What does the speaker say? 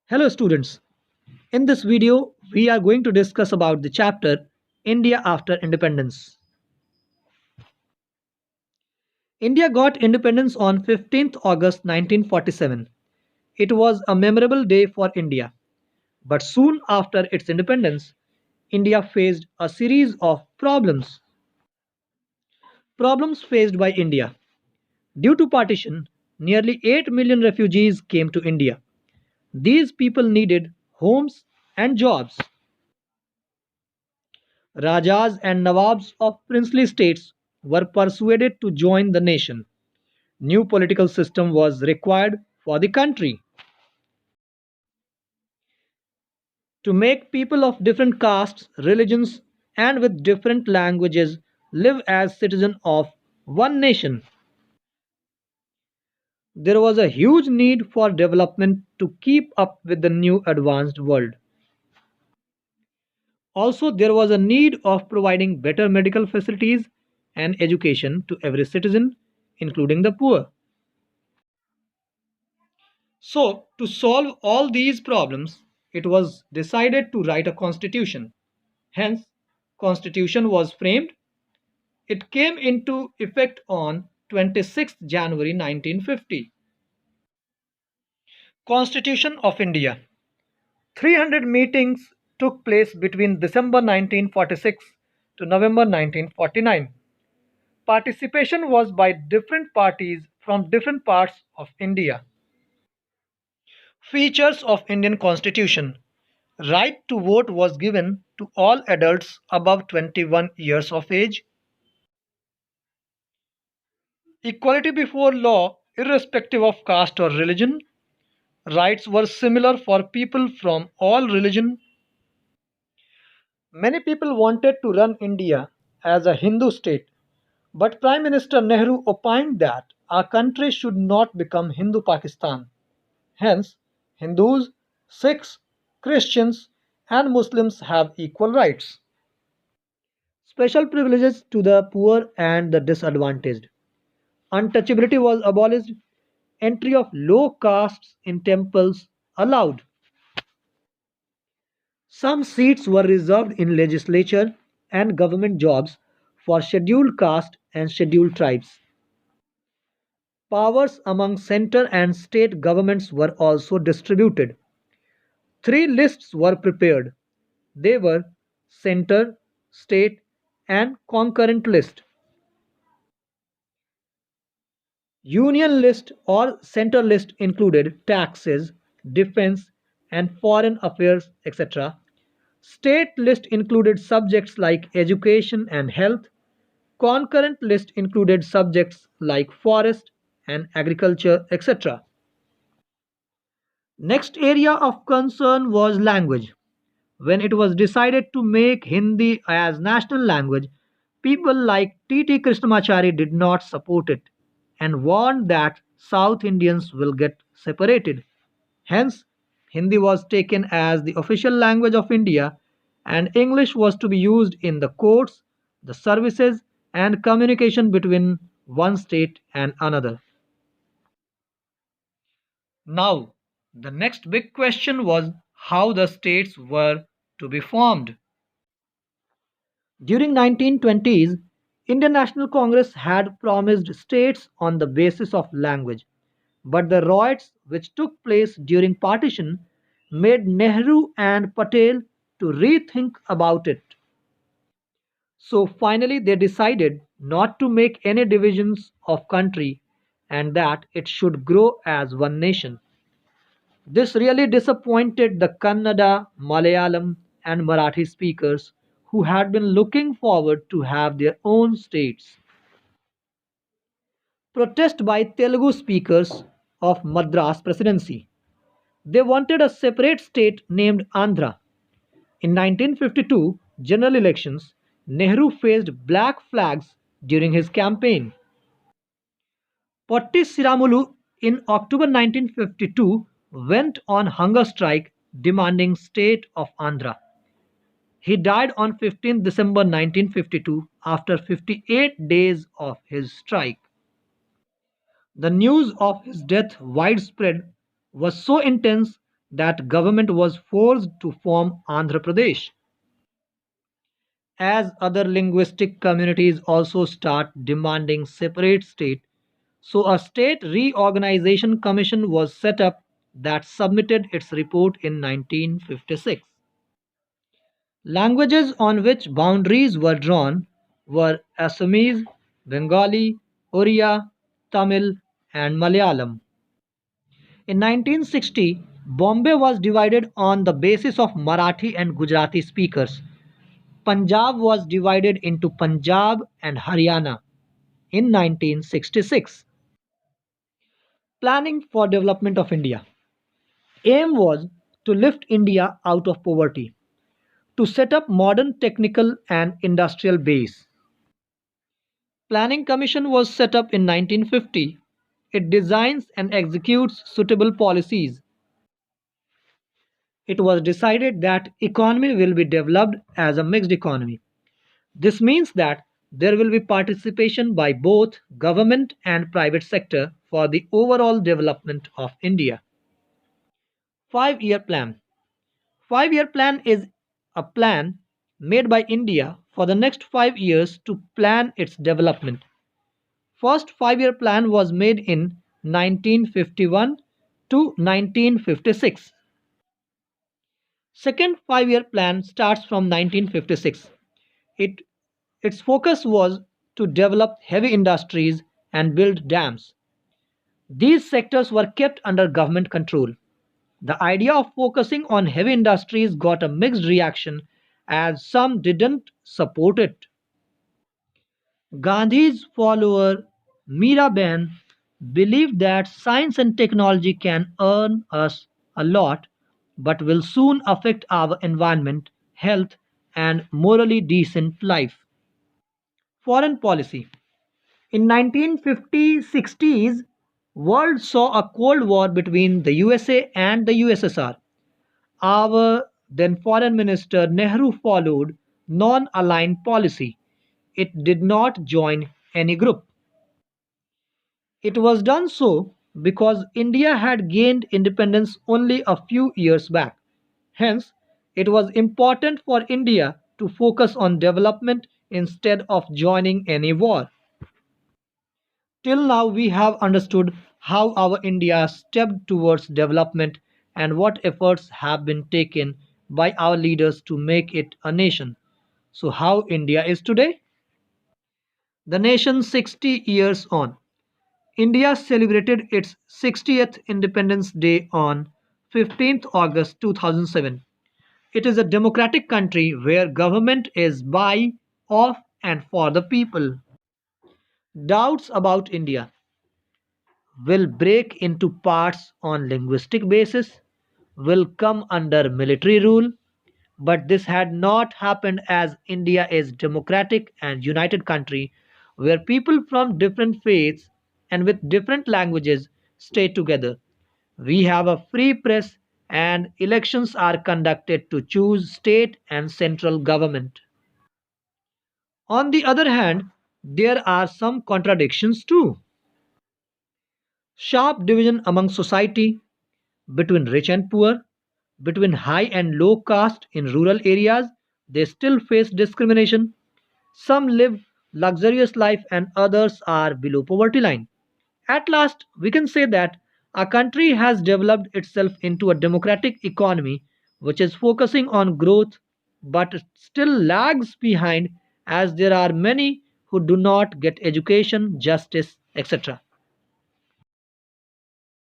Hello students. In this video, we are going to discuss about the chapter India after independence. India got independence on 15th August 1947. It was a memorable day for India. But soon after its independence, India faced a series of problems. Problems faced by India. Due to partition, nearly 8 million refugees came to India. These people needed homes and jobs. Rajas and Nawabs of princely states were persuaded to join the nation. New political system was required for the country to make people of different castes, religions, and with different languages live as citizens of one nation. There was a huge need for development to keep up with the new advanced world. Also, there was a need of providing better medical facilities and education to every citizen, including the poor. So, to solve all these problems, it was decided to write a constitution. Hence, constitution was framed. It came into effect on 26th January 1950. Constitution of India. 300 meetings took place between December 1946 to November 1949. Participation was by different parties from different parts of India. Features of Indian Constitution. Right to vote was given to all adults above 21 years of age. Equality before law, irrespective of caste or religion. Rights were similar for people from all religion. Many people wanted to run India as a Hindu state, but Prime Minister Nehru opined that our country should not become Hindu Pakistan. Hence, Hindus, Sikhs, Christians, and Muslims have equal rights. Special privileges to the poor and the disadvantaged. Untouchability was abolished. Entry of low castes in temples allowed. Some seats were reserved in legislature and government jobs for scheduled caste and scheduled tribes. Powers among center and state governments were also distributed. Three lists were prepared. They were center, state, and concurrent list. Union list or center list included taxes, defense, and foreign affairs, etc. State list included subjects like education and health. Concurrent list included subjects like forest and agriculture, etc. Next area of concern was language. When it was decided to make Hindi as national language, people like T.T. Krishnamachari did not support it and warned that South Indians will get separated. Hence, Hindi was taken as the official language of India and English was to be used in the courts, the services, and communication between one state and another. Now, the next big question was how the states were to be formed. During 1920s, Indian National Congress had promised states on the basis of language, but the riots which took place during partition made Nehru and Patel to rethink about it. So finally they decided not to make any divisions of country and that it should grow as one nation. This really disappointed the Kannada, Malayalam, and Marathi speakers who had been looking forward to have their own states. Protest by Telugu speakers of Madras Presidency. They wanted a separate state named Andhra. In 1952 general elections, Nehru faced black flags during his campaign. Potti Siramulu in October 1952 went on hunger strike demanding state of Andhra. He died on 15th December 1952 after 58 days of his strike. The news of his death widespread was so intense that government was forced to form Andhra Pradesh. As other linguistic communities also start demanding separate state, so a state reorganization commission was set up that submitted its report in 1956. Languages on which boundaries were drawn were Assamese, Bengali, Oriya, Tamil, and Malayalam. In 1960, Bombay was divided on the basis of Marathi and Gujarati speakers. Punjab was divided into Punjab and Haryana in 1966. Planning for development of India. Aim was to lift India out of poverty, to set up modern technical and industrial base. Planning Commission was set up in 1950. It designs and executes suitable policies. It was decided that economy will be developed as a mixed economy. This means that there will be participation by both government and private sector for the overall development of India. 5-year plan. 5-year plan is a plan made by India for the next 5 years to plan its development. First 5-year plan was made in 1951 to 1956. Second 5-year plan starts from 1956. It, its focus was to develop heavy industries and build dams. These sectors were kept under government control. The idea of focusing on heavy industries got a mixed reaction as some didn't support it. Gandhi's follower Miraben believed that science and technology can earn us a lot but will soon affect our environment, health, and morally decent life. Foreign policy. In 1950-60s, world saw a cold war between the USA and the USSR. Our then Foreign Minister Nehru followed non-aligned policy. It did not join any group. It was done so because India had gained independence only a few years back. Hence, it was important for India to focus on development instead of joining any war. Till now, we have understood how our India stepped towards development and what efforts have been taken by our leaders to make it a nation. So, how India is today? The nation 60 years on. India celebrated its 60th Independence Day on 15th August 2007. It is a democratic country where government is by, of, and for the people. Doubts about India will break into parts on linguistic basis, will come under military rule, but this had not happened as India is democratic and united country where people from different faiths and with different languages stay together. We have a free press and elections are conducted to choose state and central government. On the other hand, there are some contradictions too. Sharp division among society, between rich and poor, between high and low caste in rural areas, they still face discrimination. Some live luxurious life and others are below poverty line. At last, we can say that our country has developed itself into a democratic economy which is focusing on growth but still lags behind as there are many who do not get education, justice, etc.